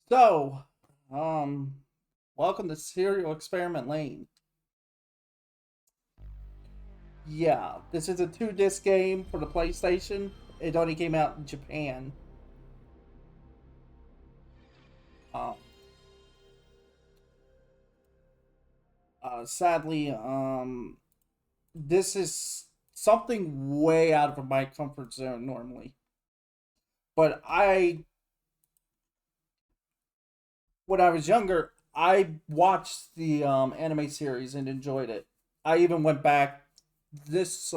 So, welcome to Serial Experiment Lane. Yeah, this is a two-disc game for the PlayStation. It only came out in Japan. Um, Sadly, this is something way out of my comfort zone normally. But when I was younger, I watched the anime series and enjoyed it. I even went back this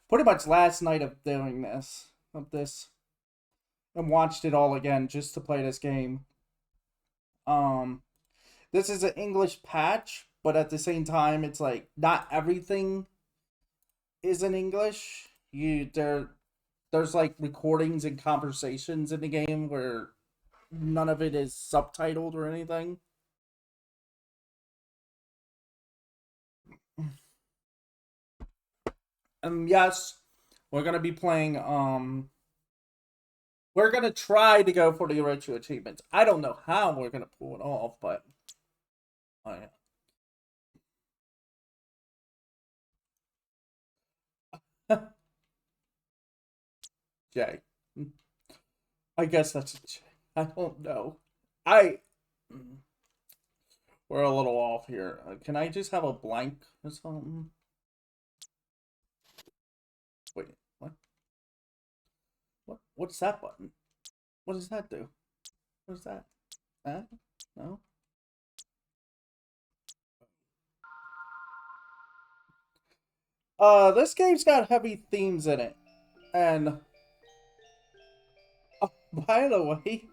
pretty much last night of this and watched it all again just to play this game. Um, this is an English patch, but at the same time, it's like not everything is in English. There's like recordings and conversations in the game where none of it is subtitled or anything. And yes, we're gonna be playing. We're gonna try to go for the retro achievements. I don't know how we're gonna pull it off, but oh yeah. Jay. I guess that's a Jay. I don't know. I We're a little off here. Can I just have a blank or something? Wait, what? What's that button? What does that do? What is that? That? No. This game's got heavy themes in it, and oh, by the way,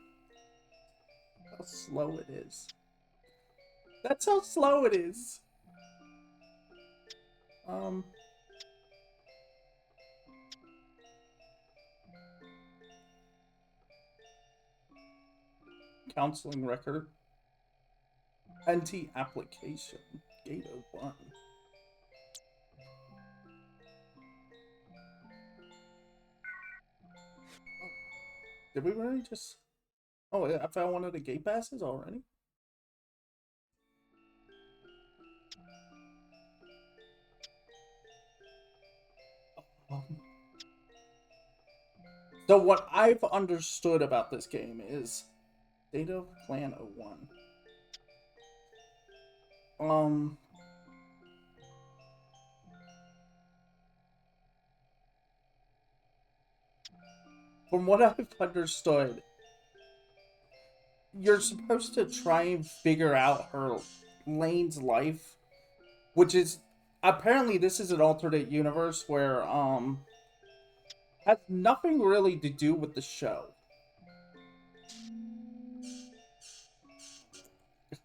how slow it is. That's how slow it is. Um, Counseling record. NT application. Gate 01. Did we really just... Oh, yeah, I found one of the gate passes already? Um, so what I've understood about this game is Data Plan 01. Um, from what I've understood, you're supposed to try and figure out her Lane's life, which is apparently this is an alternate universe where has nothing really to do with the show. I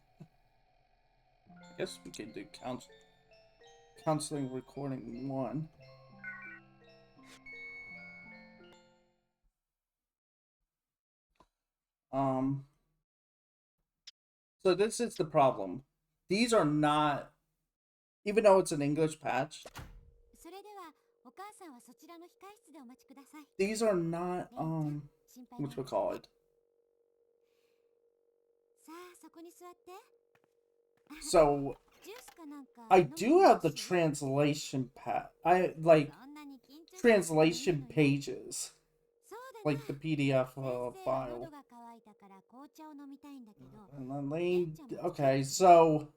guess we can do counseling recording 1. Um, so this is the problem. These are not, even though it's an English patch, these are not, what we call it. So, I do have the translation translation pages, like the PDF file. And then Lane, okay, so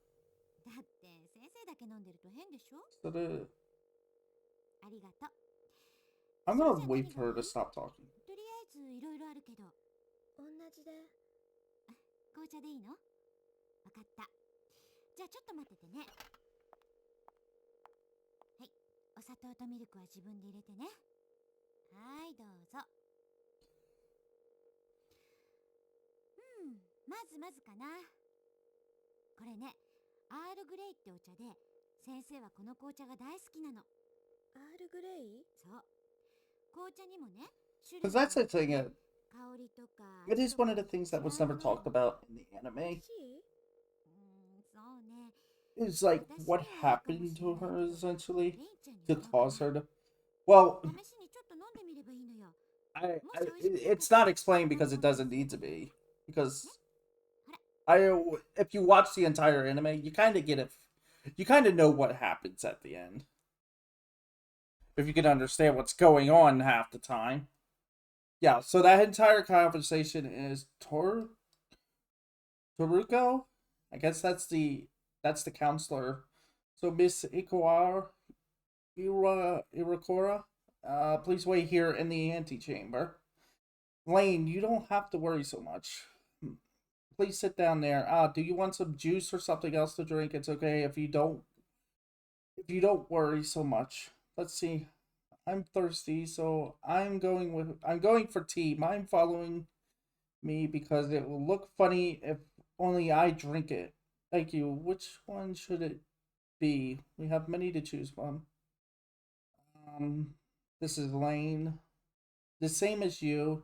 I'm gonna wait for her to stop talking. Because that's the thing, it is one of the things that was never talked about in the anime. Is like what happened to her essentially to cause her to. Well, it's not explained because it doesn't need to be. because if you watch the entire anime, you kind of get it. You kind of know what happens at the end if you can understand what's going on half the time. Yeah, so that entire conversation is Toruko. I guess that's the counselor. So Miss Irakora, please wait here in the antechamber. Lane, you don't have to worry so much. Please sit down there. Do you want some juice or something else to drink? It's okay if you don't. If you don't worry so much. Let's see. I'm thirsty, so I'm going for tea. Mind following me because it will look funny if only I drink it. Thank you. Which one should it be? We have many to choose from. Um, this is Lane. The same as you.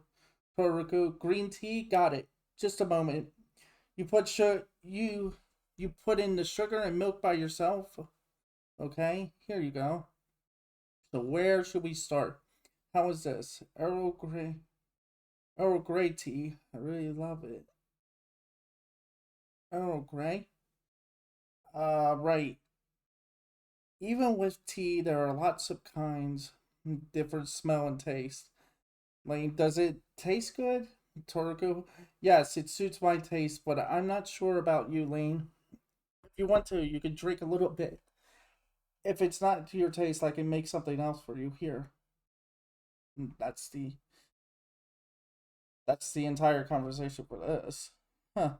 Toruku. Green tea? Got it. Just a moment. You put in the sugar and milk by yourself. Okay, here you go. So where should we start? How is this? Earl Grey tea. I really love it. Earl Grey? Right. Even with tea, there are lots of kinds, different smell and taste. Like, does it taste good? Toriko? Yes, it suits my taste, but I'm not sure about you, Lane. If you want to, you can drink a little bit. If it's not to your taste, I can make something else for you here. That's the entire conversation for this. Huh.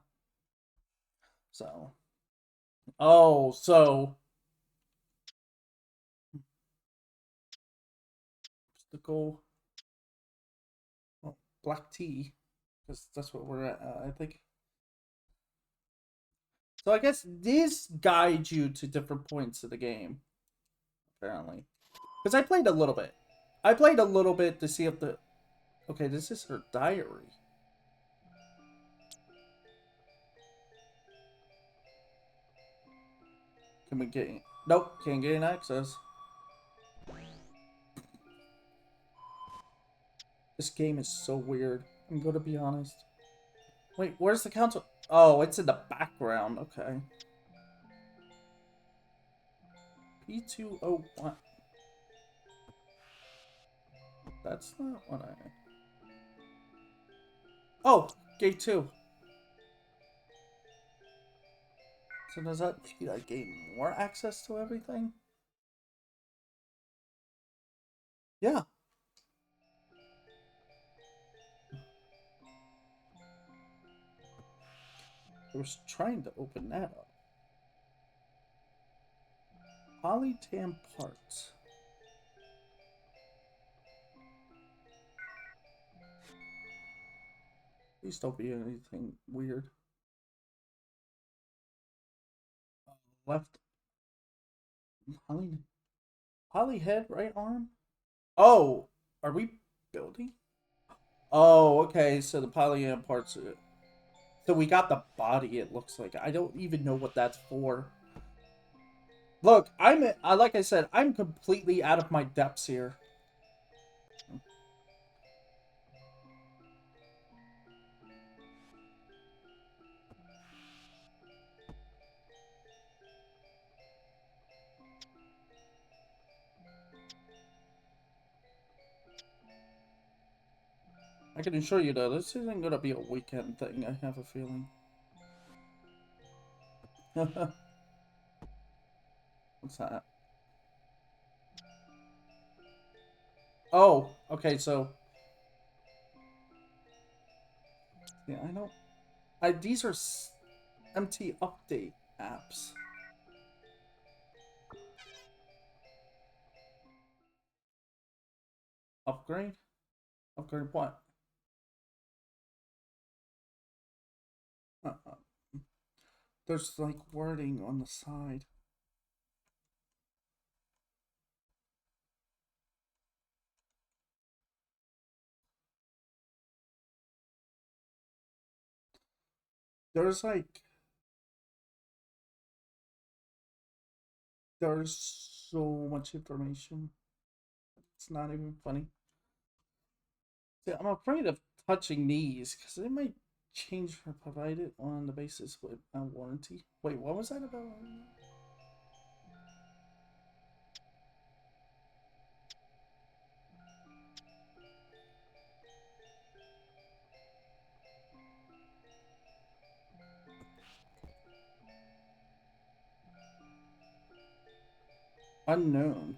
So. Oh, so the goal. Oh, black tea, because that's what we're at. I think. So I guess these guide you to different points of the game, apparently. Because I played a little bit. I played a little bit to see if the. Okay, this is her diary. Can we get? Nope, can't gain access. This game is so weird. I'm going to be honest. Wait, where's the council? Oh, it's in the background. Okay. P201. That's not what I. Oh, gate 2. So does that mean I gain more access to everything? Yeah. I was trying to open that up. Polytam parts. Please don't be anything weird. Left. Poly head, right arm? Oh, are we building? Oh, okay. So the polyam parts. So we got the body. It looks like I don't even know what that's for. Look, like I said, I'm completely out of my depths here. I can assure you though, this isn't gonna be a weekend thing. I have a feeling. What's that? Oh, okay. So yeah, I don't. These are empty update apps. Upgrade? Upgrade what? Uh-uh. There's like wording on the side. There's like there's so much information. It's not even funny. See, I'm afraid of touching these because it might change are provided on the basis with a warranty. Wait, what was that about? Unknown.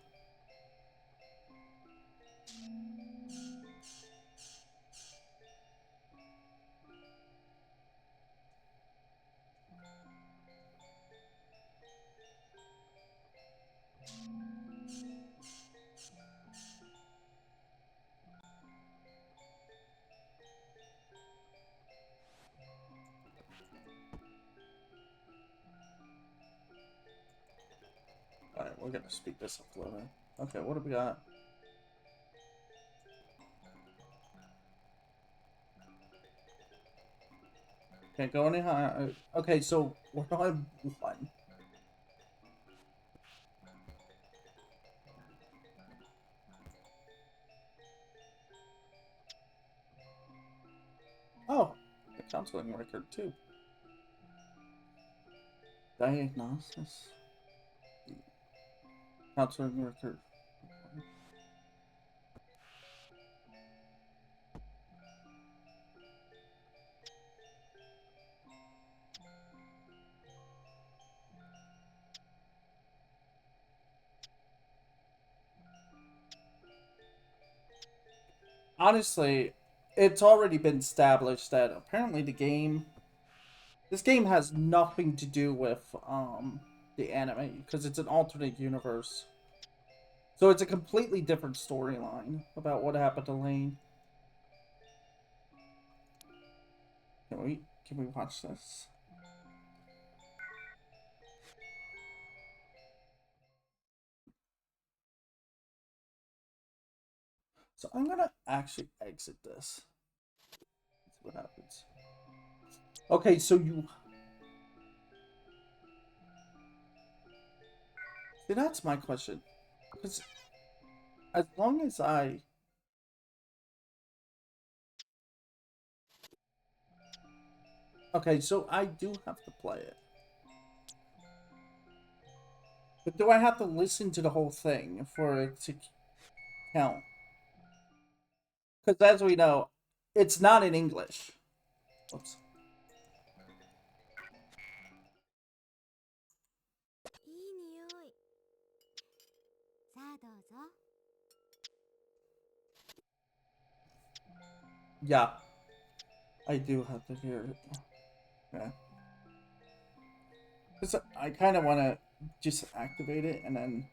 Alright, we're gonna speed this up a little bit. Okay, what do we got? Can't go any higher. Okay, so we're on 1. Oh, a counseling record too. Diagnosis. Counseling record. Honestly, it's already been established that apparently this game has nothing to do with the anime because it's an alternate universe. So it's a completely different storyline about what happened to Lane. Can we watch this? So I'm gonna actually exit this. Let's see what happens. Okay, so you see, that's my question. Because as long as okay, so I do have to play it. But do I have to listen to the whole thing for it to count? Because as we know, it's not in English. Oops. Yeah, I do have to hear it. Yeah. Because I kind of want to just activate it and then...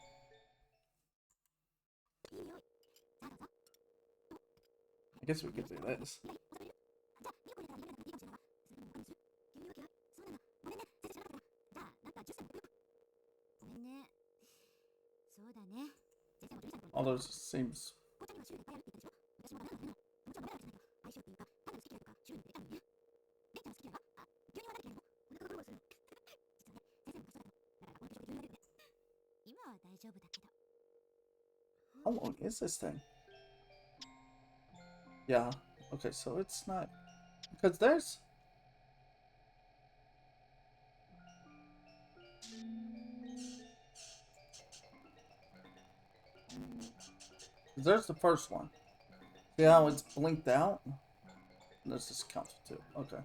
I guess we could do this. All those seems... How long is this thing? Yeah. Okay, so it's not... Because there's... There's the first one. See how it's blinked out? Let's just count to 2. Okay.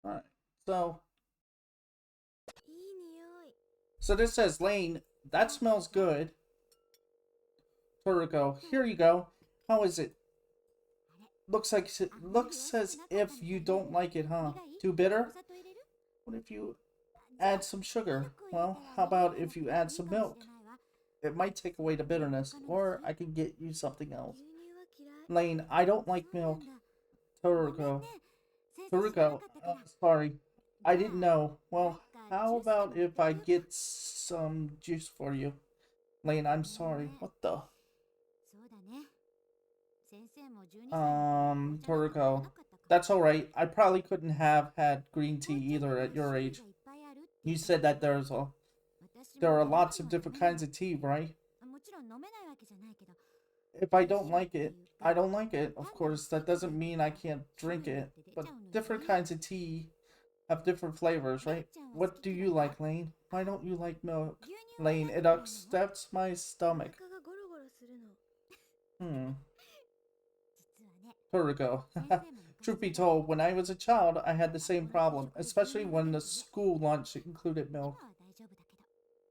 Alright. So this says, Lane, that smells good. Toriko, here you go. How is it? Looks as if you don't like it, huh? Too bitter? What if you add some sugar? Well, how about if you add some milk? It might take away the bitterness, or I can get you something else. Lane, I don't like milk. Toriko, sorry. I didn't know. Well, how about if I get some juice for you? Lane, I'm sorry. What the? Toriko. That's alright. I probably couldn't have had green tea either at your age. You said that there are lots of different kinds of tea, right? If I don't like it, I don't like it. Of course, that doesn't mean I can't drink it. But different kinds of tea have different flavors, right? What do you like, Lane? Why don't you like milk? Lane, it upsets my stomach. Hmm. Toriko. Truth be told, when I was a child, I had the same problem, especially when the school lunch included milk.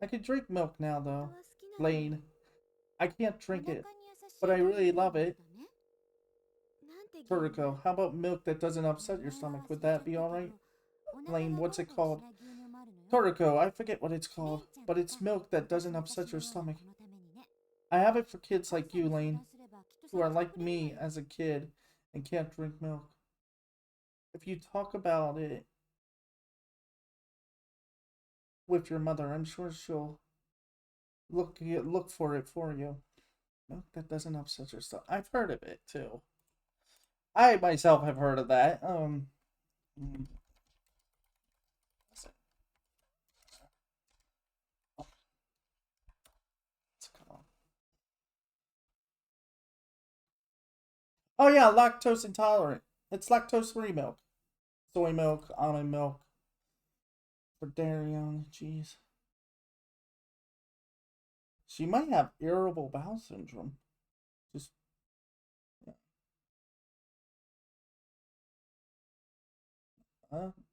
I can drink milk now, though. Lane, I can't drink it, but I really love it. Toriko, how about milk that doesn't upset your stomach? Would that be alright? Lane, what's it called? Toriko, I forget what it's called, but it's milk that doesn't upset your stomach. I have it for kids like you, Lane, who are like me as a kid and can't drink milk. If you talk about it with your mother, I'm sure she'll look for it for you. Milk that doesn't upset your stomach. I've heard of it too. I myself have heard of that. Mm, oh yeah, lactose intolerant. It's lactose-free milk. Soy milk, almond milk, for dairy on it. Jeez. She might have irritable bowel syndrome. Just yeah.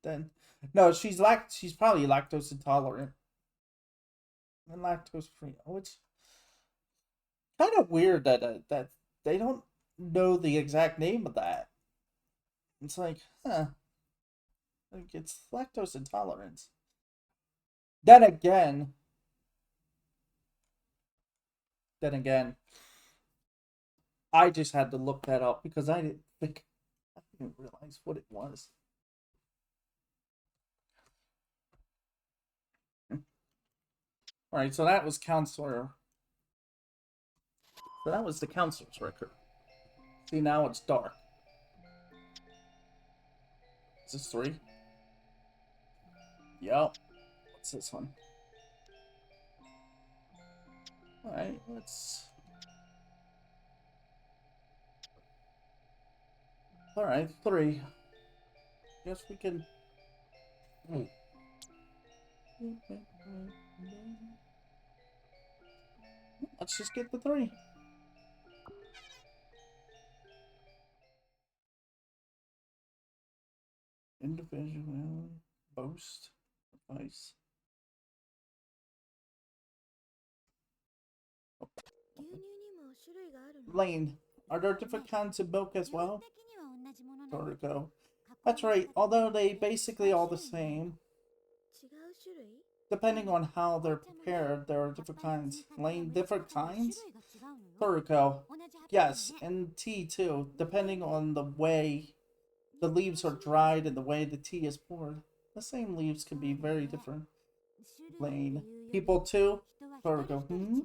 Then no, she's probably lactose intolerant and lactose free. Oh, it's kind of weird that that they don't know the exact name of that. It's like, huh? Like it's lactose intolerance. Then again, then again, I just had to look that up because I didn't realize what it was. All right, so that was counselor. So that was the counselor's record. See, now it's dark. Is this 3? Yep. What's this one? All right, let's. All right, 3. Guess we can. Let's just get the 3. Individual boast advice. Lane, are there different kinds of milk as well? Toriko. That's right, although they basically all the same. Depending on how they're prepared, there are different kinds. Lane, different kinds? Toriko. Yes, and tea too, depending on the way the leaves are dried and the way the tea is poured. The same leaves can be very different. Lane. People too? Toriko. Hmm?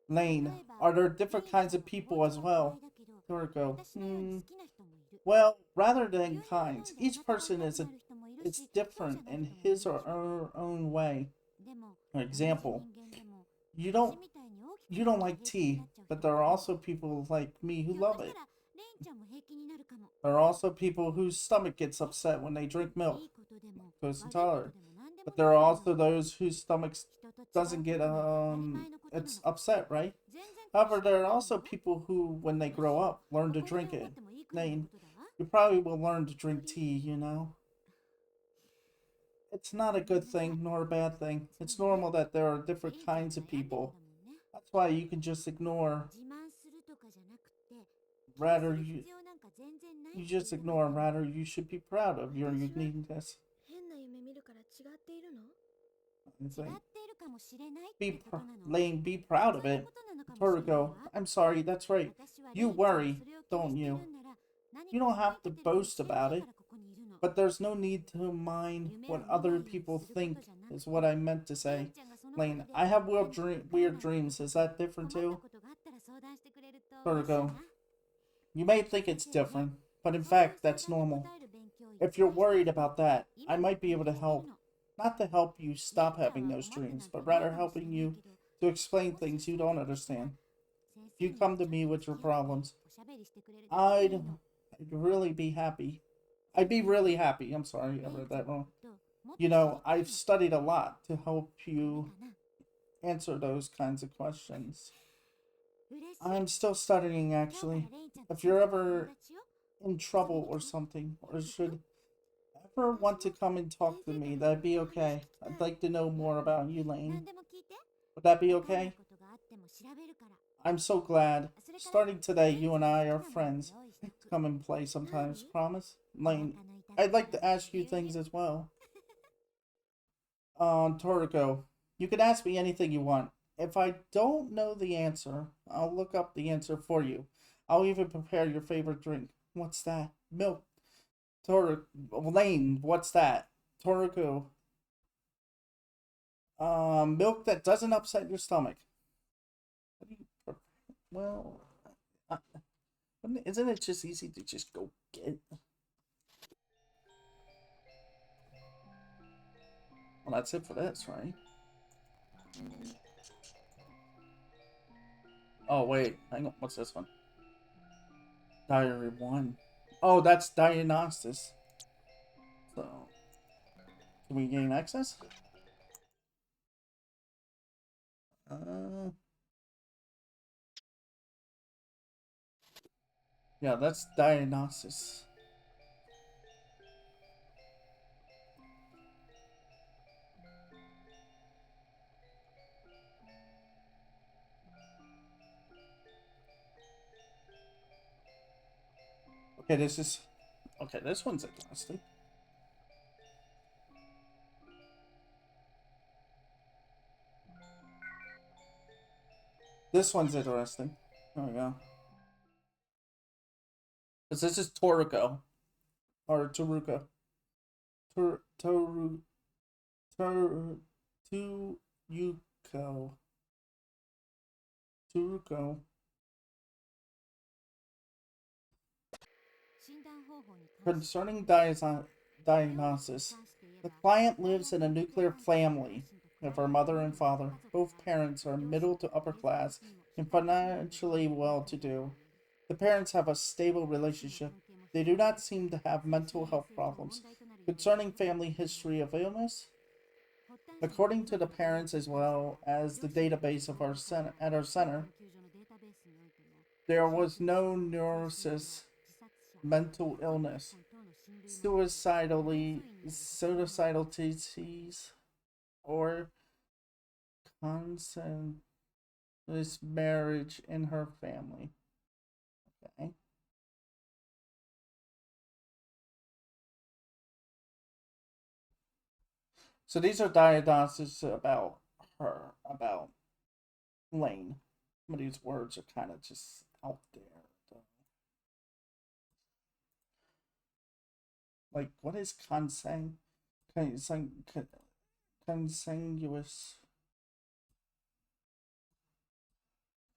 Lane. Are there different kinds of people as well? Toriko. Hmm. Well, rather than kinds, each person is different in his or her own way. For example, you don't you don't like tea, but there are also people like me who love it. There are also people whose stomach gets upset when they drink milk, lactose intolerant. But there are also those whose stomachs doesn't get it's upset, right? However, there are also people who, when they grow up, learn to drink it. Name, you probably will learn to drink tea, you know. It's not a good thing nor a bad thing. It's normal that there are different kinds of people. That's why you can just ignore. Rather, you just ignore. Rather, you should be proud of your uniqueness. Lane, be proud of it. Toriko, I'm sorry, that's right. You worry, don't you? You don't have to boast about it. But there's no need to mind what other people think, is what I meant to say. Lane, I have weird dreams. Is that different too? Toriko, you may think it's different, but in fact, that's normal. If you're worried about that, I might be able to help. Not to help you stop having those dreams, but rather helping you to explain things you don't understand. If you come to me with your problems, I'd really be happy. I'd be really happy. I'm sorry, I read that wrong. You know, I've studied a lot to help you answer those kinds of questions. I'm still studying, actually. If you're ever in trouble or something, or should ever want to come and talk to me, that'd be okay. I'd like to know more about you, Lane. Would that be okay? I'm so glad. Starting today, you and I are friends. Come and play sometimes, promise? Lane, I'd like to ask you things as well. Toriko, you can ask me anything you want. If I don't know the answer, I'll look up the answer for you. I'll even prepare your favorite drink. What's that? Milk. Lane, what's that? Toriko. Milk that doesn't upset your stomach. Well, uh, isn't it just easy to just go get? Well, that's it for this, right? Oh, wait. Hang on. What's this one? Diary 1. Oh, that's Diagnosis. So, can we gain access? Yeah, that's Diagnosis. Okay, this is... Okay, this one's interesting. This one's interesting. There we go. Because this is Toriko. Or Toruko. Tuyuko. Toruko. Concerning diagnosis, the client lives in a nuclear family of her mother and father. Both parents are middle to upper class and financially well to do. The parents have a stable relationship. They do not seem to have mental health problems. Concerning family history of illness, according to the parents as well as the database of our center, at our center, there was no neurosis, mental illness, suicidal tendencies, or consensus marriage in her family. Okay. So these are diagnoses about her, about Lane. Some of these words are kind of just out there. Like, what is consanguous?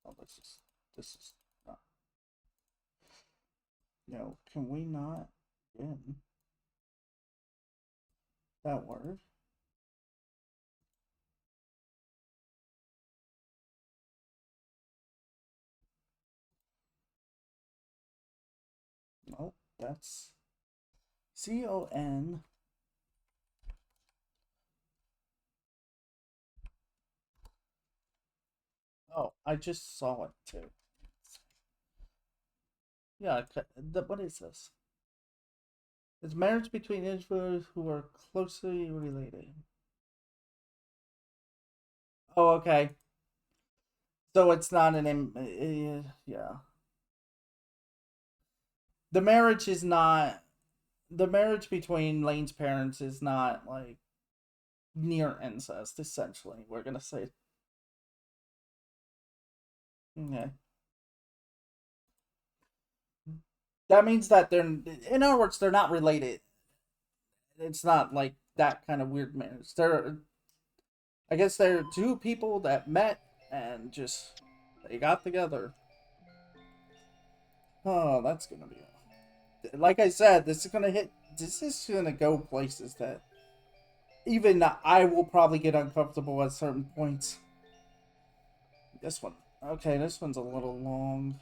Oh, this is not. No, can we not win that word? No, that's CON. Oh, I just saw it too. Yeah, what is this? It's marriage between individuals who are closely related. Oh, okay. So it's not yeah. The marriage is not. The marriage between Lane's parents is not like near incest. Essentially, we're gonna say. Okay. That means that they're, in other words, they're not related. It's not like that kind of weird marriage. I guess they're two people that met and just they got together. Oh, that's gonna be. Like I said, this is gonna hit. This is gonna go places that even I will probably get uncomfortable at certain points. This one. Okay, this one's a little long.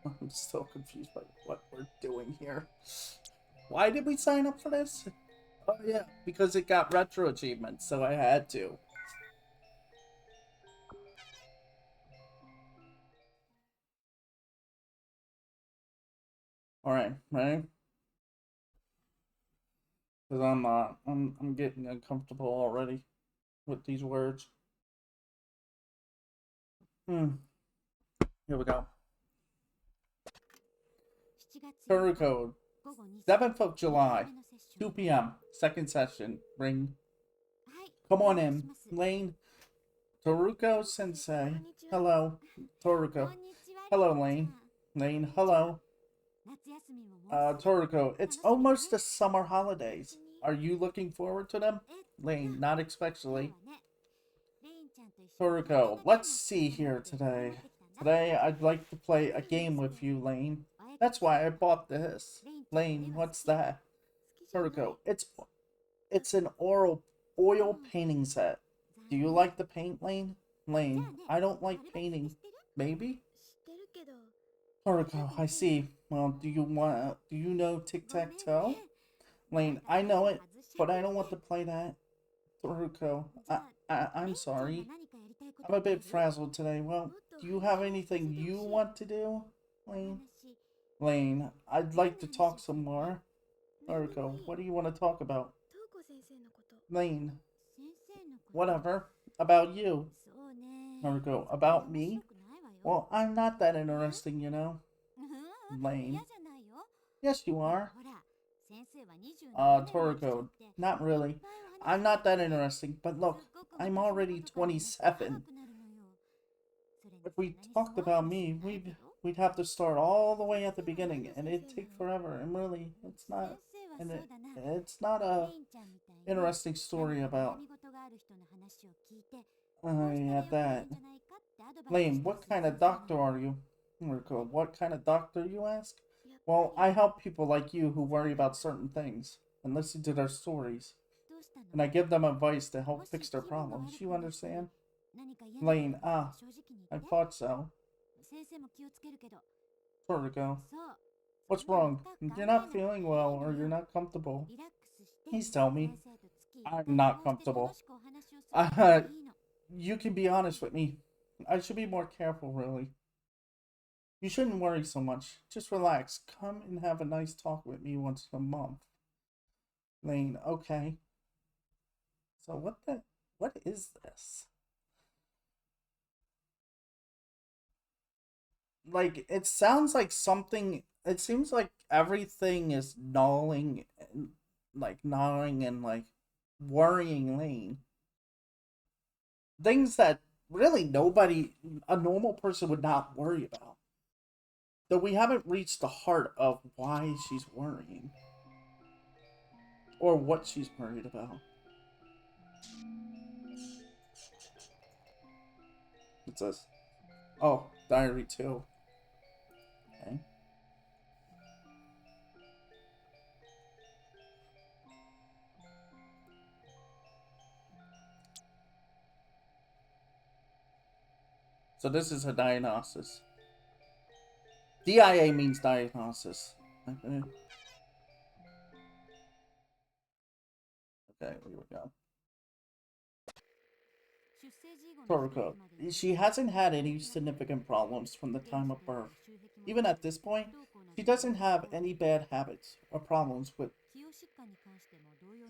I'm still confused by what we're doing here. Why did we sign up for this? Oh yeah, because it got retro achievements, so I had to. All right, ready? Because I'm getting uncomfortable already with these words. Here we go. Turtle code. 7th of July, 2 p.m. Second session. Ring. Come on in, Lane. Toruko Sensei. Hello, Toruko. Hello, Lane. Lane. Hello. Toruko. It's almost the summer holidays. Are you looking forward to them? Lane. Not especially. Toruko. Let's see here today. Today, I'd like to play a game with you, Lane. That's why I bought this. Lane, what's that? Toruko. It's an oil painting set. Do you like the paint, Lane? Lane, I don't like painting. Maybe? Toruko, I see. Well, do you know tic-tac-toe? Lane, I know it, but I don't want to play that. Toruko, I'm sorry. I'm a bit frazzled today. Well, do you have anything you want to do, Lane? Lane, I'd like to talk some more. Toruko, what do you want to talk about? Lane, whatever. About you. Naruto, about me? Well, I'm not that interesting, you know. Lane. Yes, you are. Toriko, not really. I'm not that interesting, but look, I'm already 27. If we talked about me, we'd have to start all the way at the beginning, and it'd take forever. And really, it's not a interesting story about. At that. Lane, what kind of doctor are you? Mirko, what kind of doctor, you ask? Well, I help people like you who worry about certain things and listen to their stories. And I give them advice to help fix their problems. You understand? Lane, I thought so. Torrico, what's wrong? You're not feeling well or you're not comfortable. Please tell me. I'm not comfortable. You can be honest with me. I should be more careful, really. You shouldn't worry so much. Just relax. Come and have a nice talk with me once a month. Lane, okay. So what is this? Like, it sounds like something, it seems like everything is gnawing, and like worrying Lane. Things that really a normal person would not worry about. Though we haven't reached the heart of why she's worrying. Or what she's worried about. It says, oh, diary 2. Okay. So this is her diagnosis. DIA means diagnosis. Okay, here we go. Toriko. She hasn't had any significant problems from the time of birth. Even at this point, she doesn't have any bad habits or problems with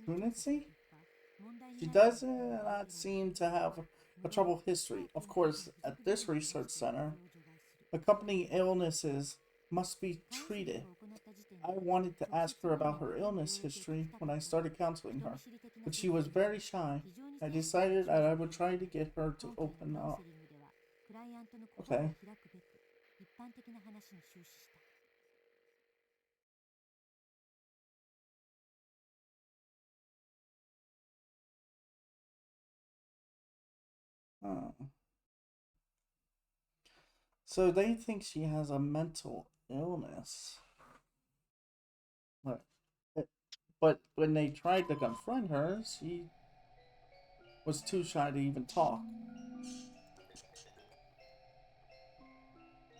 lunacy. She does not seem to have a troubled history. Of course, at this research center, accompanying illnesses must be treated. I wanted to ask her about her illness history when I started counseling her, but she was very shy. I decided that I would try to get her to open up. Okay. Oh. So they think she has a mental illness. But, but when they tried to confront her, she was too shy to even talk.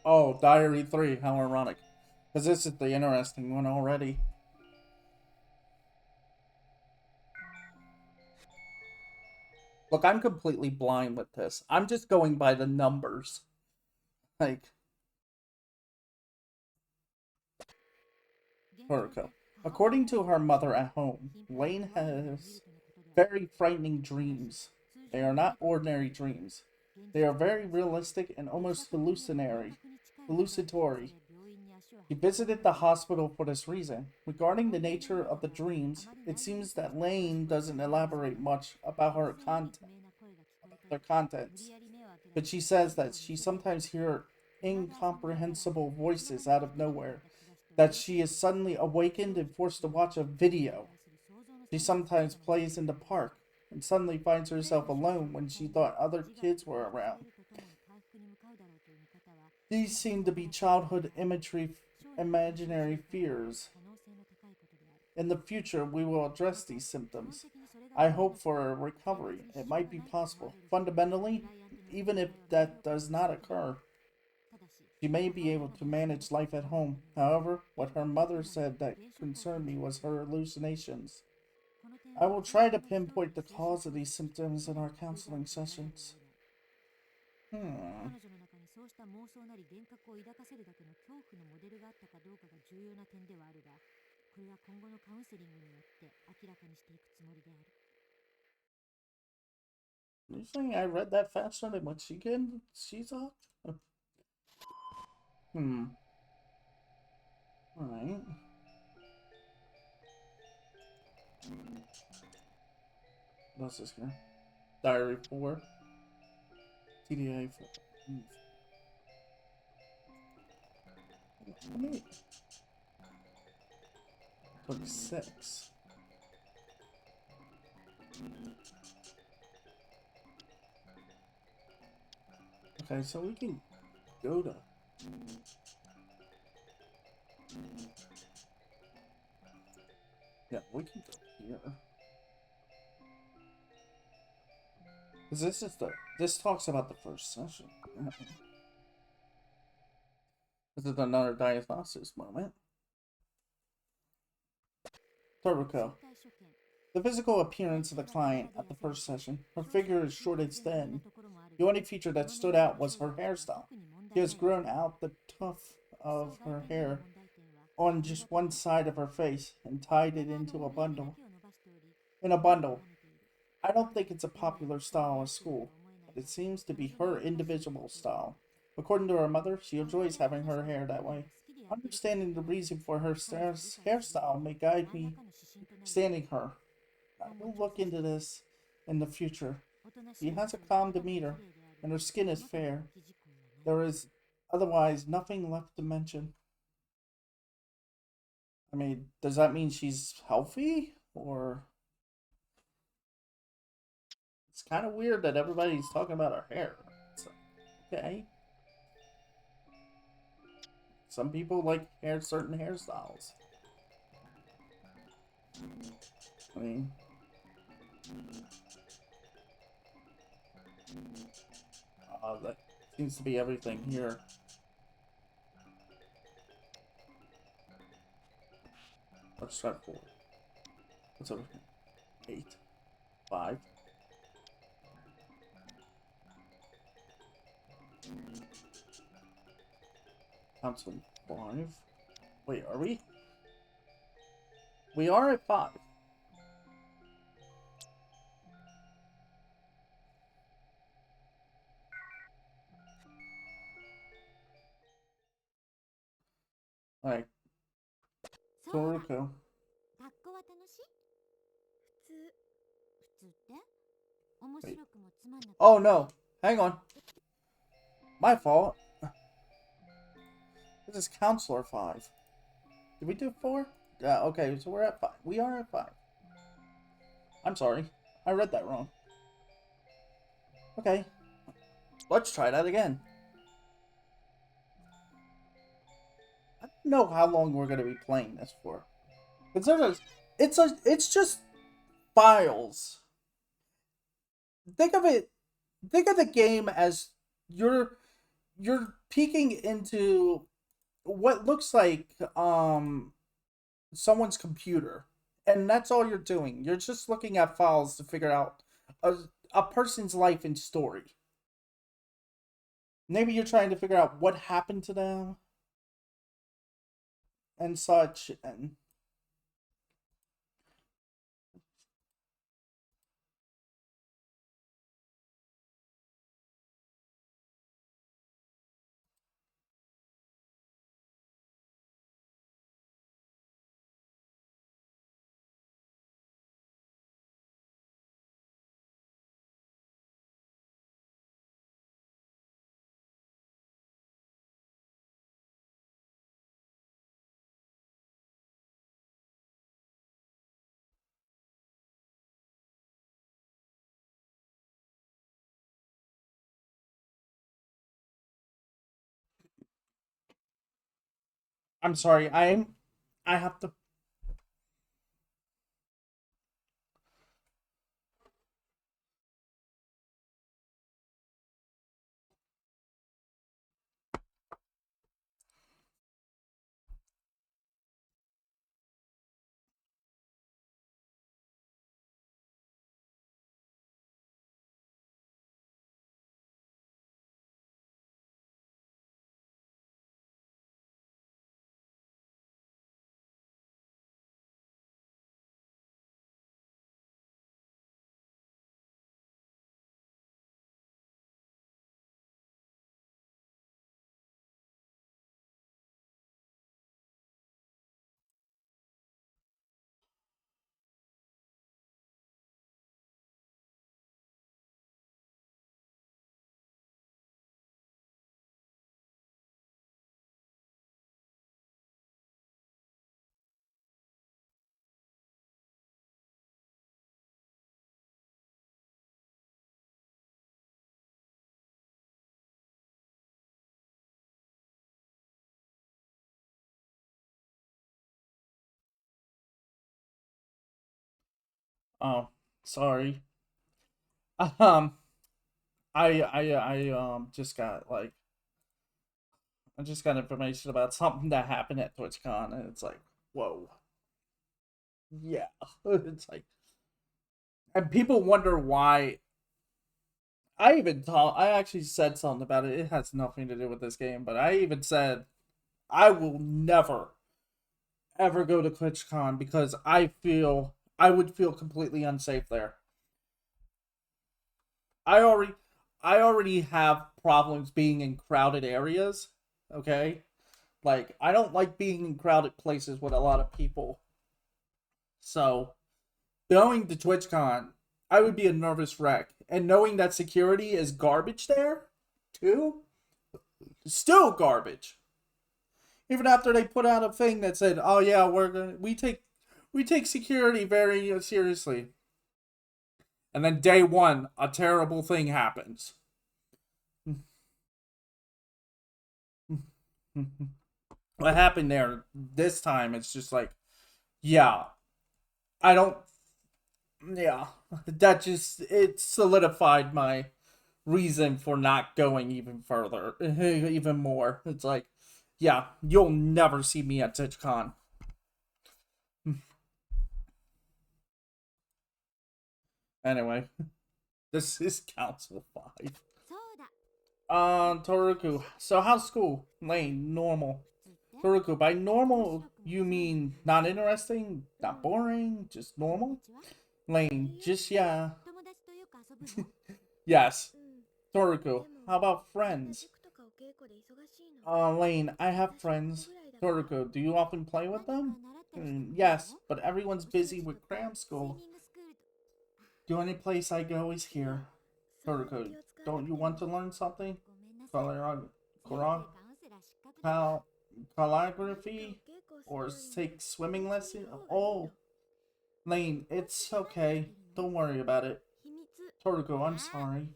Oh, Diary 3. How ironic. Because this is the interesting one already. Look, I'm completely blind with this. I'm just going by the numbers. Like, Toriko. According to her mother at home, Lane has very frightening dreams. They are not ordinary dreams. They are very realistic and almost hallucinatory. He visited the hospital for this reason. Regarding the nature of the dreams, it seems that Lane doesn't elaborate much about their contents, but she says that she sometimes hears incomprehensible voices out of nowhere, that she is suddenly awakened and forced to watch a video. She sometimes plays in the park and suddenly finds herself alone when she thought other kids were around. These seem to be childhood imaginary fears. In the future, we will address these symptoms. I hope for a recovery. It might be possible. Fundamentally, even if that does not occur, she may be able to manage life at home. However, what her mother said that concerned me was her hallucinations. I will try to pinpoint the cause of these symptoms in our counseling sessions. You think I read that faster than what she thought? Alright. What's this here? Diary 4. TDA 4. 26. Okay, so we can go to... Yeah, we can go here. Because this talks about the first session. This is another diagnosis moment. Toriko. The physical appearance of the client at the first session. Her figure is short and thin. The only feature that stood out was her hairstyle. She has grown out the tuft of her hair on just one side of her face and tied it into a bundle. I don't think it's a popular style at school, but it seems to be her individual style. According to her mother, she enjoys having her hair that way. Understanding the reason for her hairstyle may guide me understanding her. I will look into this in the future. She has a calm demeanor, and her skin is fair. There is otherwise nothing left to mention. I mean, does that mean she's healthy? Or... It's kind of weird that everybody's talking about her hair. It's like, okay. Some people like certain hairstyles. I mean... that seems to be everything here. Let's try 4. What's over here? 8. 5. Counseling 5. Wait, are we? We are at 5. Alright. Toriko. Wait. Oh no. Hang on. My fault. This is Counselor 5. Did we do 4? Yeah, okay, so we're at 5. We are at 5. I'm sorry. I read that wrong. Okay. Let's try that again. I don't know how long we're going to be playing this for. It's just files. Think of the game as you're peeking into what looks like someone's computer, and that's all you're doing. You're just looking at files to figure out a, a person's life and story. Maybe you're trying to figure out what happened to them and such. And I'm sorry, I have to. Oh, sorry. Um, I just got like I just got information about something that happened at TwitchCon, and it's like, whoa, yeah. It's like, and people wonder why. I actually said something about it. It has nothing to do with this game, but I even said I will never ever go to TwitchCon because I would feel completely unsafe there. I already I already have problems being in crowded areas. Okay, like I don't like being in crowded places with a lot of people. So going to TwitchCon, I would be a nervous wreck, and knowing that security is garbage there, too, still garbage. Even after they put out a thing that said, "Oh yeah, we take security very seriously," and then day one, a terrible thing happens. What happened there this time? It's just like, yeah, I don't. Yeah, that just it solidified my reason for not going even further, even more. It's like, yeah, you'll never see me at TwitchCon. Anyway, this is Council 5. Toruku. So how's school? Lane, normal. Toruku, by normal, you mean not interesting, not boring, just normal? Lane, just yeah. Yes. Toruku, how about friends? Lane, I have friends. Toruku, do you often play with them? Yes, but everyone's busy with cram school. The only place I go is here. Toruku, don't you want to learn something? Kalorag, Korag, Kal, calligraphy? Or take swimming lesson? Oh, Lane, it's okay. Don't worry about it. Toruko, I'm sorry.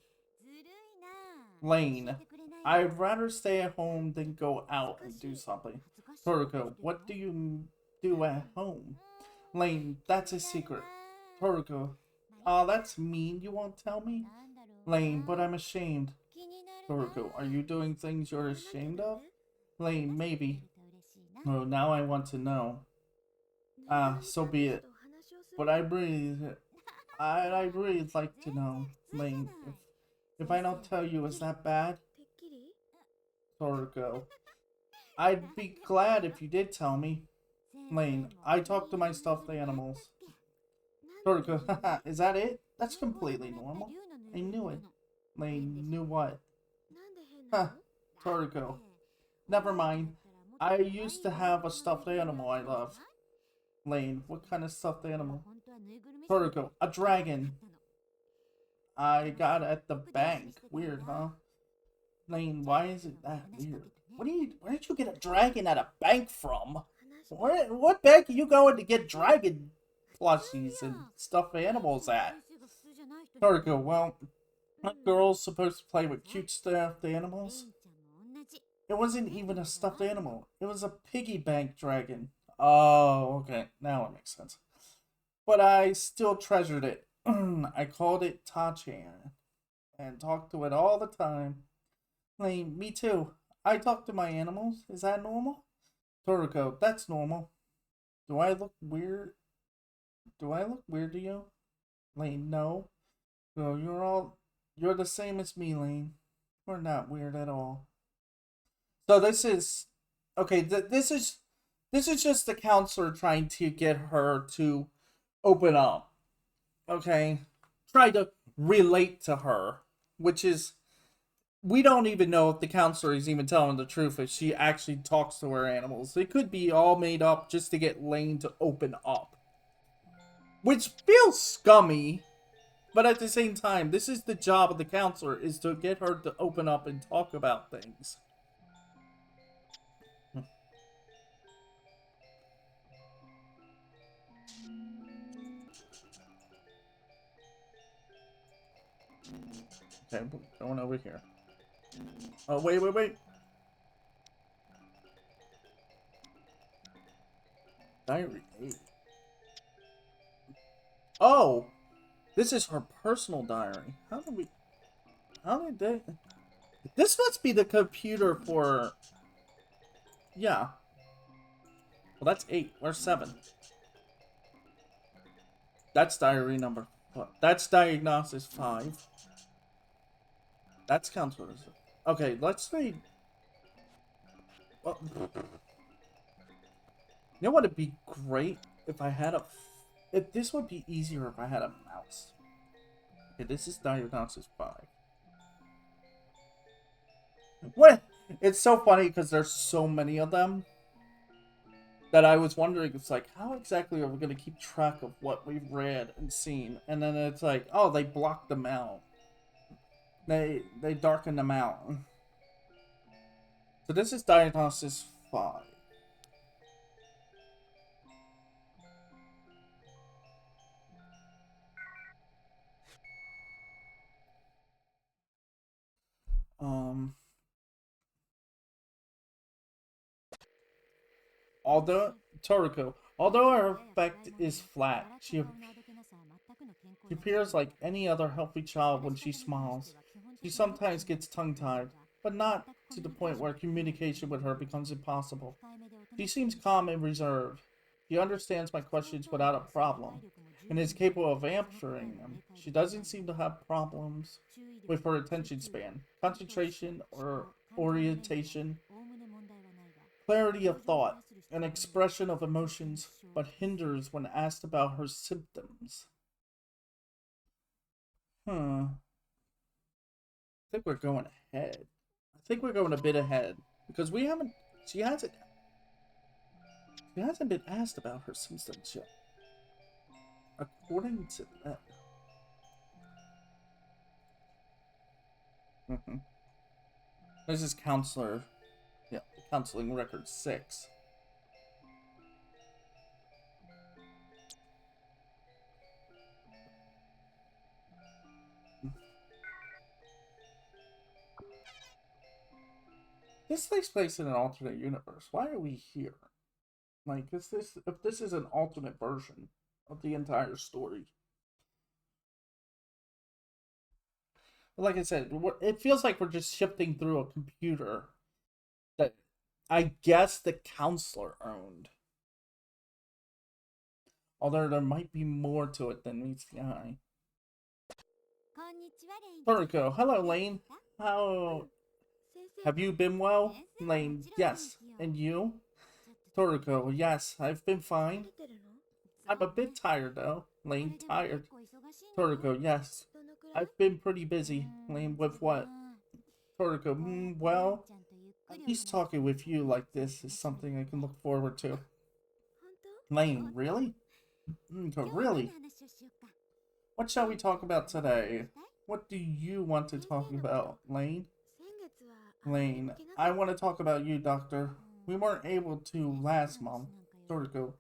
Lane, I'd rather stay at home than go out and do something. Toruko, what do you do at home? Lane, that's a secret. Toruko, oh, that's mean. You won't tell me? Lane, but I'm ashamed. Toriko, are you doing things you're ashamed of? Lane, maybe. Oh, now I want to know. Ah, so be it. But I'd really like to know. Lane, if I don't tell you, is that bad? Toriko, I'd be glad if you did tell me. Lane, I talk to my stuffed animals. Toriko, haha, is that it? That's completely normal. I knew it. Lane, knew what? Huh, Toriko. Never mind. I used to have a stuffed animal I loved. Lane, what kind of stuffed animal? Toriko, a dragon. I got it at the bank. Weird, huh? Lane, why is it that weird? Where did you get a dragon at a bank from? What bank are you going to get dragon plushies and stuffed animals at? Toriko, well, aren't girls supposed to play with cute stuffed animals? It wasn't even a stuffed animal. It was a piggy bank dragon. Oh, okay. Now it makes sense. But I still treasured it. I called it Tachan and talked to it all the time. Lane, me too. I talk to my animals. Is that normal? Toriko, that's normal. Do I look weird? Do I look weird to you? Lane, no. No, you're the same as me, Lane. We're not weird at all. So this is okay. This is just the counselor trying to get her to open up. Okay, try to relate to her, which is we don't even know if the counselor is even telling the truth if she actually talks to her animals. It could be all made up just to get Lane to open up, which feels scummy. But at the same time, this is the job of the counselor, is to get her to open up and talk about things. Okay, going over here. Oh, wait. Diary 8. Oh! This is her personal diary. How did they... This must be the computer for... Yeah. Well, that's 8. Where's 7? That's diary number... That's diagnosis 5. That's counselors. Okay, let's read... Well, you know what would be great if I had a... If this would be easier if I had a mouse. Okay, this is diagnosis 5. What? It's so funny because there's so many of them that I was wondering, it's like, how exactly are we going to keep track of what we've read and seen? And then it's like, oh, they blocked them out. They darkened them out. So this is diagnosis 5. Although Toriko, although her effect is flat, she appears like any other healthy child when she smiles. She sometimes gets tongue-tied, but not to the point where communication with her becomes impossible. She seems calm and reserved. She understands my questions without a problem, and is capable of answering them. She doesn't seem to have problems with her attention span, concentration, or orientation, clarity of thought, and expression of emotions, but hinders when asked about her symptoms. I think we're going ahead. I think we're going a bit ahead because we haven't. She hasn't been asked about her symptoms yet. According to that. This is counselor. Yeah, counseling record 6. This takes place in an alternate universe. Why are we here? Like, if this is an alternate version of the entire story. Like I said, it feels like we're just shifting through a computer that I guess the counselor owned. Although there might be more to it than meets the eye. Toriko, hello Lane. How have you been well? Lane, yes. And you? Toriko, yes, I've been fine. I'm a bit tired though. Lane, tired. Toriko, yes. I've been pretty busy. Lane, with what? Toriko, well, at least talking with you like this is something I can look forward to. Lane, really? Really? What shall we talk about today? What do you want to talk about, Lane? Lane, I want to talk about you, Doctor. We weren't able to last month. Toriko,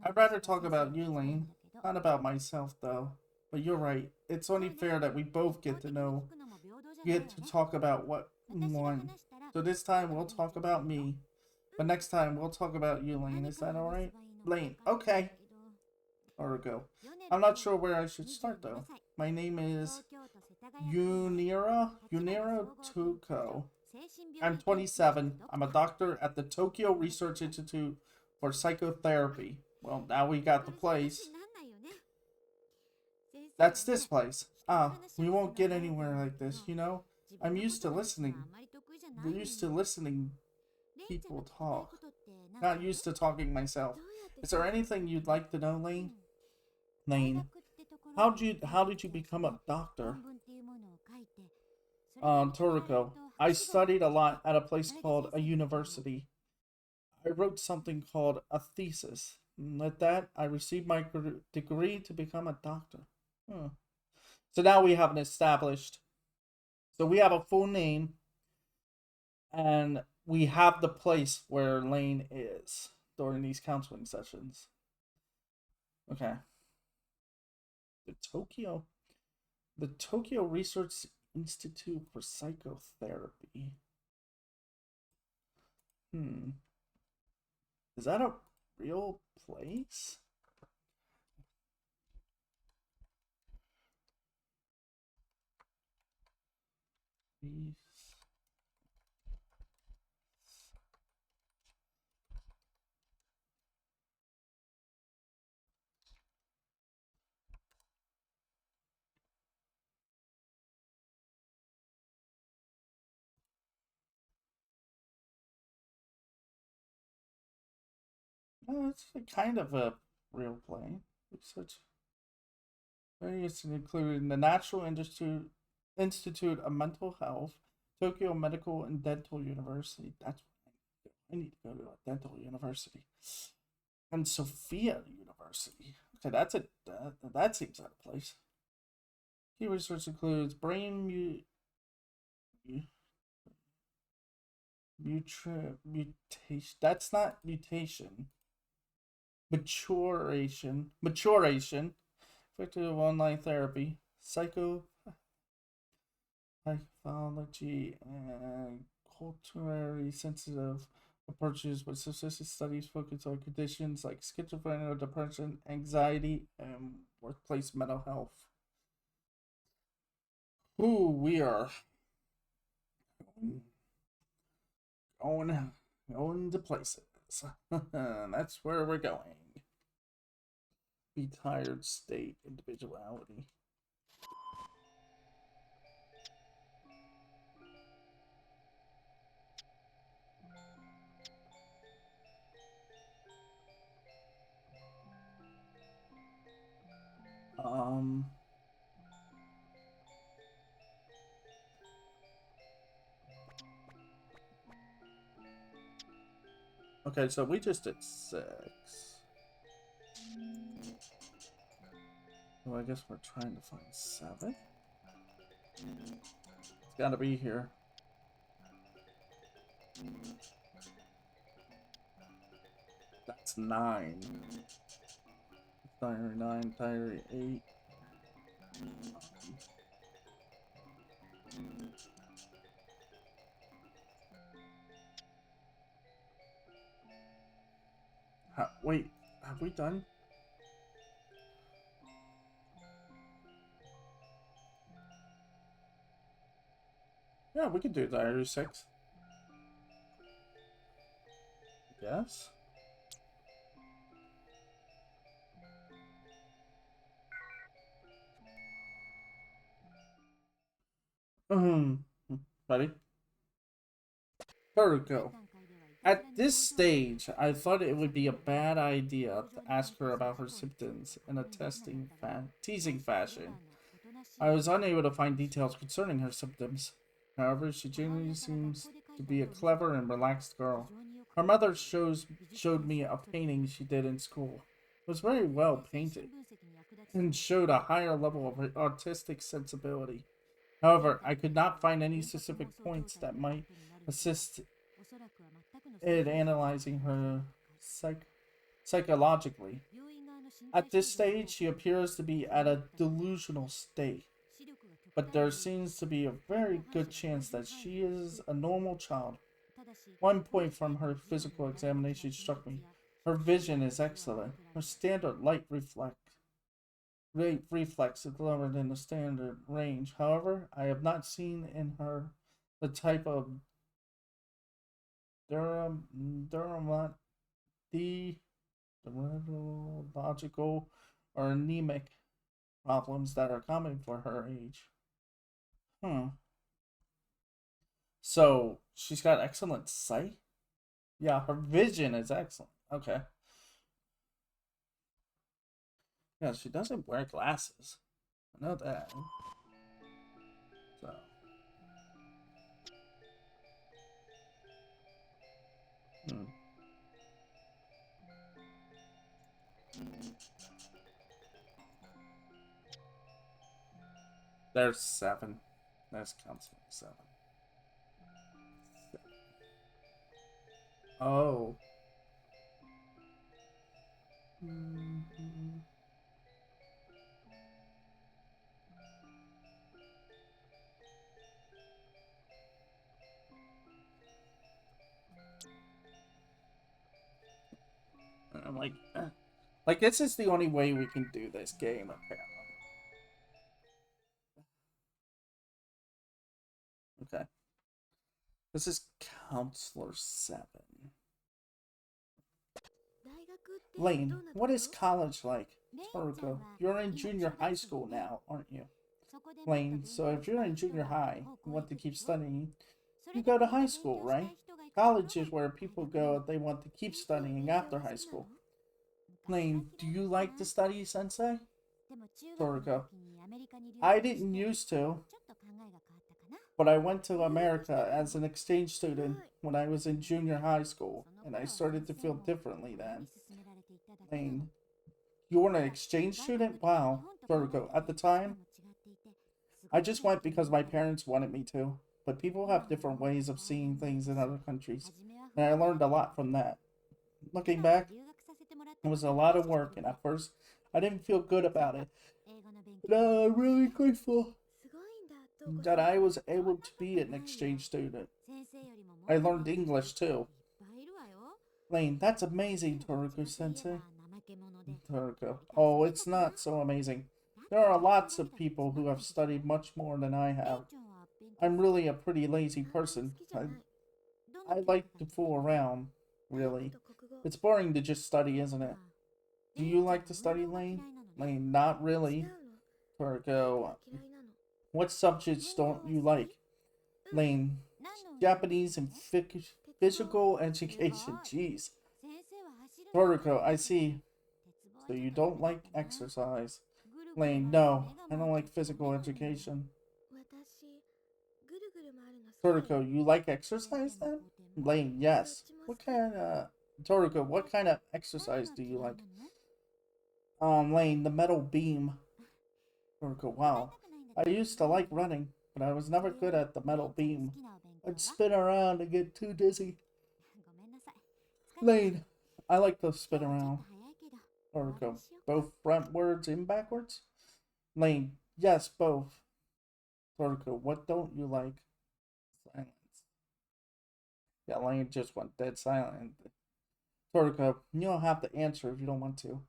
I'd rather talk about you, Lane. Not about myself, though. But you're right. It's only fair that we both get to talk about what one. So this time we'll talk about me. But next time we'll talk about you, Lane. Is that alright? Lane, okay. Toriko, I'm not sure where I should start, though. My name is Unira Tuko. I'm 27. I'm a doctor at the Tokyo Research Institute for Psychotherapy. Well, now we got the place. That's this place. We won't get anywhere like this, you know? I'm used to listening. Used to listening people talk. Not used to talking myself. Is there anything you'd like to know, Lane? Lane, how did you become a doctor? Toriko, I studied a lot at a place called a university. I wrote something called a thesis. And with that, I received my degree to become a doctor. So now we have an established. So we have a full name, and we have the place where Lane is during these counseling sessions. Okay. The Tokyo Research Institute for Psychotherapy. Is that a real place? It's kind of a real plane. Research various including the National Institute of Mental Health, Tokyo Medical and Dental University. That's what I need to go to a dental university. And Sophia University. Okay, that seems out of place. Key research includes brain mutation. That's not mutation. Maturation. Effective online therapy. Psychology and culturally sensitive approaches with specific studies focus on conditions like schizophrenia, depression, anxiety, and workplace mental health. Ooh, we are going to places. That's where we're going. Be tired state individuality. Okay, so we just did 6. Well, I guess we're trying to find 7. It's gotta be here. That's 9. Diary 9, diary 8. Wait, have we done? Yeah, we could do Diary 6. Yes. Ready? Virgo. At this stage, I thought it would be a bad idea to ask her about her symptoms in a teasing fashion. I was unable to find details concerning her symptoms. However, she genuinely seems to be a clever and relaxed girl. Her mother showed me a painting she did in school. It was very well painted and showed a higher level of artistic sensibility. However, I could not find any specific points that might assist in analyzing her psychologically. At this stage, she appears to be at a delusional state, but there seems to be a very good chance that she is a normal child. One point from her physical examination struck me. Her vision is excellent. Her standard light reflex is lower than the standard range. However, I have not seen in her the type of dermat dermatological or anemic problems that are common for her age. Hmm. So she's got excellent sight? Yeah, her vision is excellent. Okay. Yeah, she doesn't wear glasses. I know that. So. Hmm. There's 7. There's counseling 7. Oh. Mm-hmm. I'm like this is the only way we can do this game apparently. Okay. This is Counselor 7. Lane, what is college like? Toriko, you're in junior high school now, aren't you? Lane, so if you're in junior high and want to keep studying, you go to high school, right? College is where people go if they want to keep studying after high school. Lane, do you like to study, Sensei? Toriko, I didn't used to, but I went to America as an exchange student when I was in junior high school, and I started to feel differently then. Lane, you were an exchange student? Wow. Vertigo. At the time, I just went because my parents wanted me to. But people have different ways of seeing things in other countries. And I learned a lot from that. Looking back, it was a lot of work, and at first, I didn't feel good about it. But I'm really grateful that I was able to be an exchange student. I learned English too. Lane, that's amazing, Toruko sensei. Toruko. Oh, it's not so amazing. There are lots of people who have studied much more than I have. I'm really a pretty lazy person. I like to fool around, really. It's boring to just study, isn't it? Do you like to study, Lane? Lane, not really. Toruko. What subjects don't you like? Lane, Japanese and physical education. Jeez. Toriko, I see. So you don't like exercise. Lane, no, I don't like physical education. Toriko, you like exercise then? Lane, yes. Toriko, what kind of exercise do you like? Lane, the metal beam. Toriko, wow. I used to like running, but I was never good at the metal beam. I'd spin around and get too dizzy. Lane, I like to spin around. Toriko, both frontwards and backwards? Lane, yes, both. Toriko, what don't you like? Silence. Yeah, Lane just went dead silent. Toriko, you don't have to answer if you don't want to.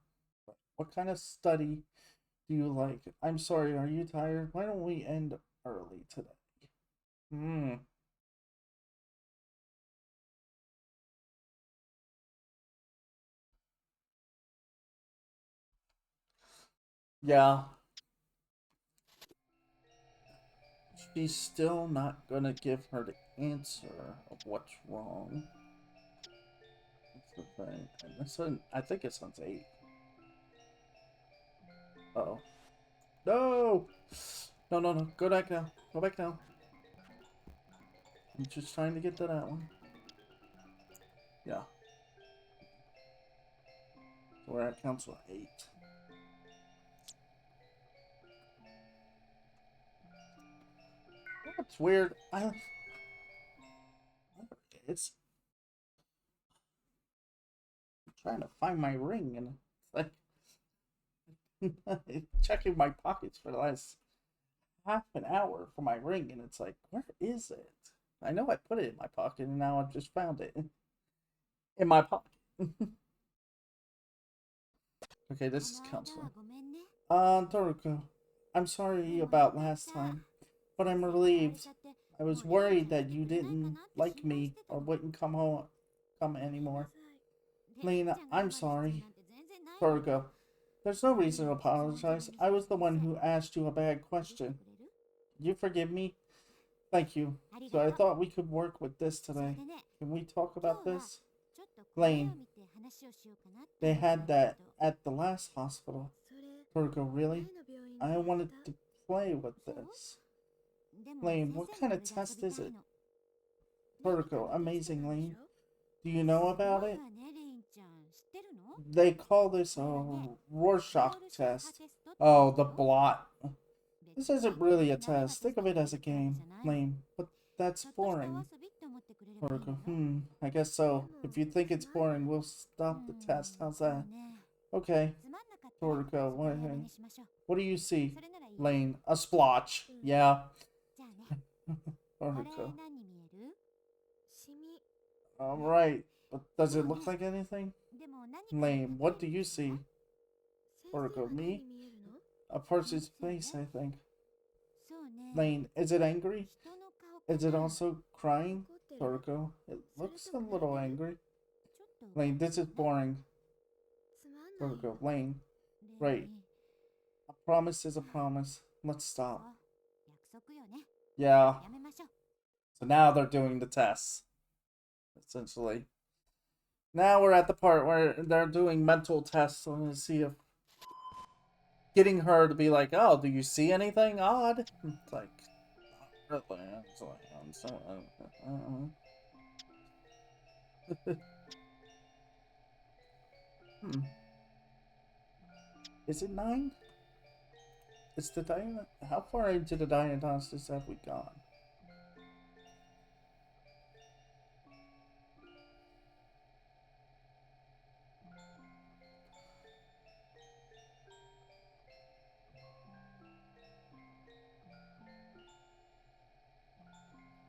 But what kind of study do you like? I'm sorry, are you tired? Why don't we end early today? Hmm. Yeah. She's still not gonna give her the answer of what's wrong. That's the thing. And this one, I think it's on 8. Uh-oh. No! No, no, no. Go back now. Go back now. I'm just trying to get to that one. Yeah. So we're at council 8. That's weird. It's I'm trying to find my ring and it's like checking my pockets for the last half an hour for my ring and it's like, where is it? I know I put it in my pocket and now I've just found it in my pocket. Okay, this is counselor. Toruko, I'm sorry about last time, but I'm relieved. I was worried that you didn't like me or wouldn't come anymore. Lena, I'm sorry. Toruko, there's no reason to apologize. I was the one who asked you a bad question. You forgive me? Thank you. So I thought we could work with this today. Can we talk about this? Lane, they had that at the last hospital. Virgo, really? I wanted to play with this. Lane, what kind of test is it? Virgo, amazing, Lane. Do you know about it? They call this a Rorschach test. Oh, the blot. This isn't really a test. Think of it as a game. Lame. But that's boring. Virgo, I guess so. If you think it's boring, we'll stop the test. How's that? Okay. Virgo, what do you see? Lane, a splotch. Yeah. Virgo. Alright. But does it look like anything? Lane, what do you see? Virgo, me? A person's face, I think. Lane, is it angry? Is it also crying? Virgo, it looks a little angry. Lane, this is boring. Virgo, Lane, right. A promise is a promise. Let's stop. Yeah. So now they're doing the tests, essentially. Now we're at the part where they're doing mental tests to see if getting her to be like, oh, do you see anything odd? It's like, not really. It's like, I'm so. Hmm. Is it 9? It's the How far into the diagnosis have we gone?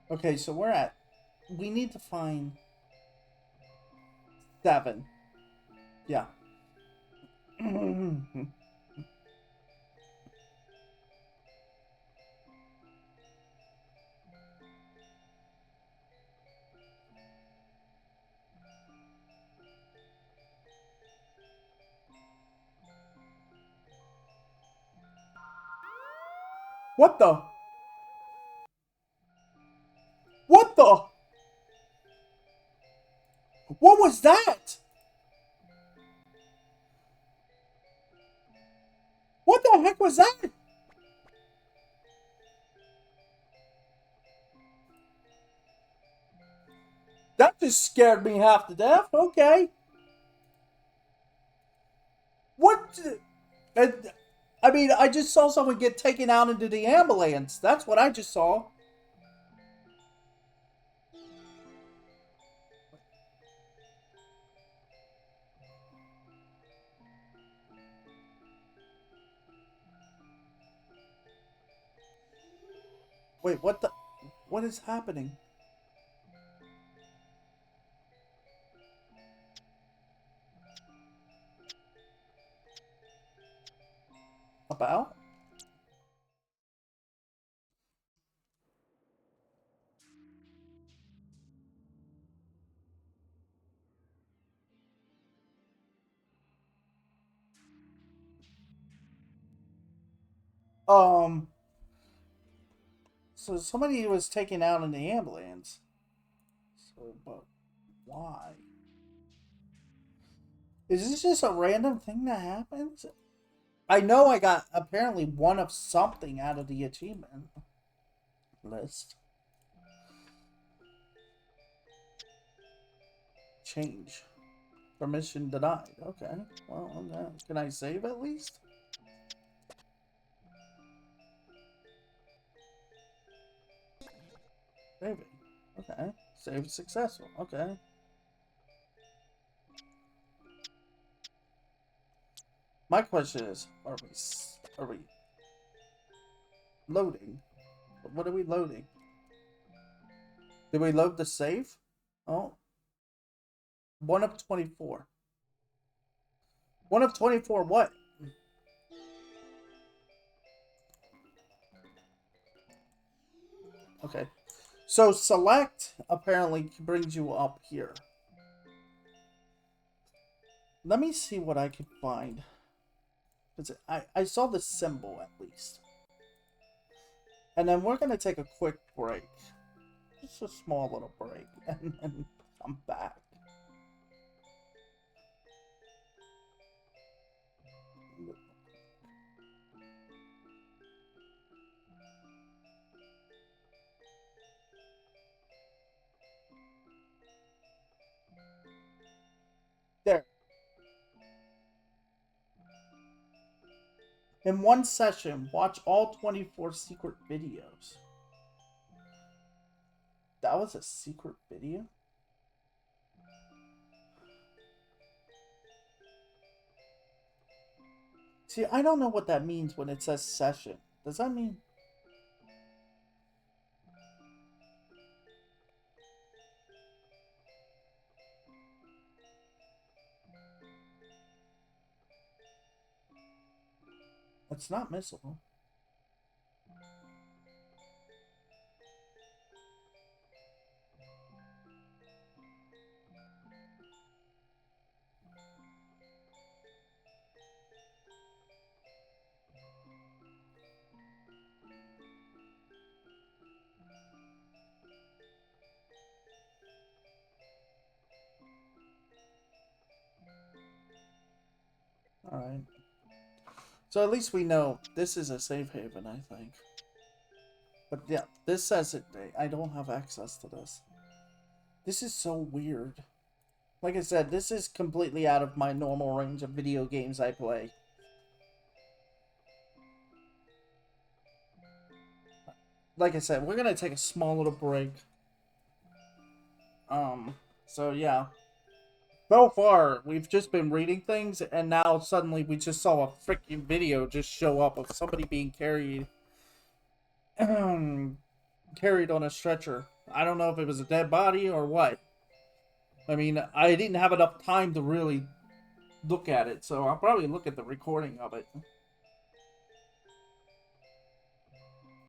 Okay, so we're at. We need to find 7. Yeah. What the? What the? What was that? What the heck was that? That just scared me half to death. Okay. What? I mean, I just saw someone get taken out into the ambulance. That's what I just saw. Wait, what the? What is happening? About? Um, so somebody was taken out in the ambulance. So, but why? Is this just a random thing that happens? I know I got apparently one of something out of the achievement list. Change. Permission denied. Okay. Well, okay. Can I save at least? Saving. Okay. Save successful. Okay. My question is, are we loading? What are we loading? Did we load the save? Oh. 1 of 24. 1 of 24 what? Okay. So select apparently brings you up here. Let me see what I could find. I saw the symbol at least. And then we're going to take a quick break. Just a small little break. And then come back. There. In one session, watch all 24 secret videos. That was a secret video? See, I don't know what that means when it says session. Does that mean... It's not missable. Alright. So at least we know this is a safe haven, I think. But yeah, this says it. I don't have access to this. This is so weird. Like I said, this is completely out of my normal range of video games I play. Like I said, we're gonna take a small little break. So yeah. So far, we've just been reading things, and now suddenly we just saw a freaking video just show up of somebody being carried carried on a stretcher. I don't know if it was a dead body or what. I mean, I didn't have enough time to really look at it, so I'll probably look at the recording of it.